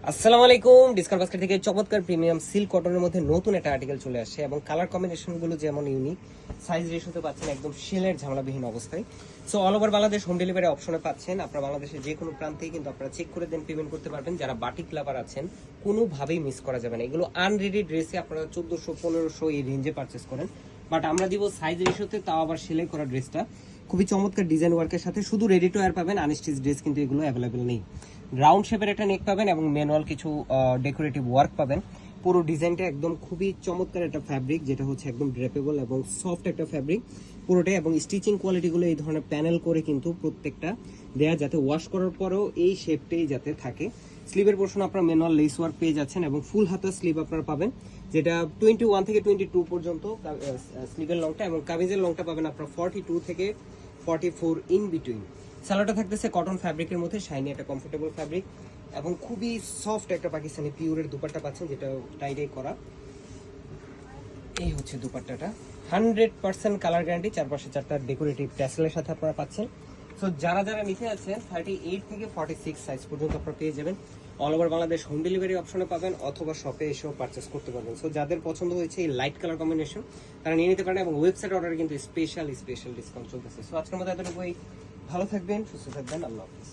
আসসালামু আলাইকুম। Discount basket থেকে চমৎকার প্রিমিয়াম সিল্ক কটনের মধ্যে নতুন একটা আর্টিকেল চলে আসছে এবং কালার কম্বিনেশন গুলো যেমন ইউনিক, সাইজ রেশিওতে পাচ্ছেন একদম সেলের ঝামেলাবিহীন অবস্থায়। So all over Bangladesh home delivery অপশনে পাচ্ছেন। আপনারা বাংলাদেশের যে কোনো প্রান্তেই কিন্তু আপনারা চেক করে দেন পেমেন্ট করতে পারবেন। যারা বাটিক লাভার আছেন কোনোভাবেই মিস করা যাবে না। এগুলো আনরেডি ড্রেসে আপনারা 1400-1500 এই রেঞ্জে পারচেস করেন, বাট আমরা দিব সাইজ রেশিওতে, তাও আবার সেলাই করা ড্রেসটা খুবই চমৎকার ডিজাইন ওয়ার্কের সাথে। শুধু রেডি টু ওয়্যার পাবেন, আনস্টিচ ড্রেস কিন্তু এগুলো অ্যাভেলেবেল নেই। রাউন্ড শেপের একটা নেক পাবেন এবং ম্যানুয়াল কিছু ডেকোরেটিভ ওয়ার্ক পাবেন। পুরো ডিজাইনটা একদম খুবই চমৎকার একটা ফ্যাব্রিক, যেটা হচ্ছে একদম ড্রেপেবল এবং সফট একটা ফ্যাব্রিক পুরোটাই। এবং স্টিচিং কোয়ালিটিগুলো এই ধরনের প্যানেল করে কিন্তু প্রত্যেকটা দেয়া, যাতে ওয়াশ করার পরেও এই শেপটাই যাতে থাকে। স্লিভের পোর্শন আপনার ম্যানুয়াল লেস ওয়ার্ক পেয়ে যাচ্ছেন এবং ফুল হাতা স্লিভ আপনারা পাবেন, যেটা 21 থেকে 22 পর্যন্ত স্লিভের লংটা, এবং কামিজের লংটা পাবেন আপনার 42 থেকে 44 ইন বিটুইন। সালোয়ারটা থাকতেছে কটন ফ্যাব্রিকের মধ্যে, শাইনি একটা কমফোর্টেবল ফ্যাব্রিক এবং খুবই সফট একটা পাকিস্তানি পিওরের দুপাট্টা পাচ্ছেন, যেটা টাইডে করা। এই হচ্ছে দুপাট্টাটা, 100% কালার গ্যারান্টি, চারপাশে চারটা ডেকোরেটিভ ট্যাসেলের সাথে আপনারা পাচ্ছেন। সো যারা যারা নিতে আছেন 38 থেকে 46 সাইজ পর্যন্ত আপনারা পেয়ে যাবেন। All over Bangladesh home delivery অপশনে পাবেন, অথবা শপে এসেও পারচেস করতে পারবেন। সো যাদের পছন্দ হয়েছে এই লাইট কালার কম্বিনেশন, তারা নিয়ে নিতে পারেন এবং ওয়েবসাইট অর্ডারে কিন্তু স্পেশাল ডিসকাউন্ট চলতেছে। সো আজকের মতো এতটুকুই। ভালো থাকবেন, সুস্থ থাকবেন, আল্লাহ হাফিজ।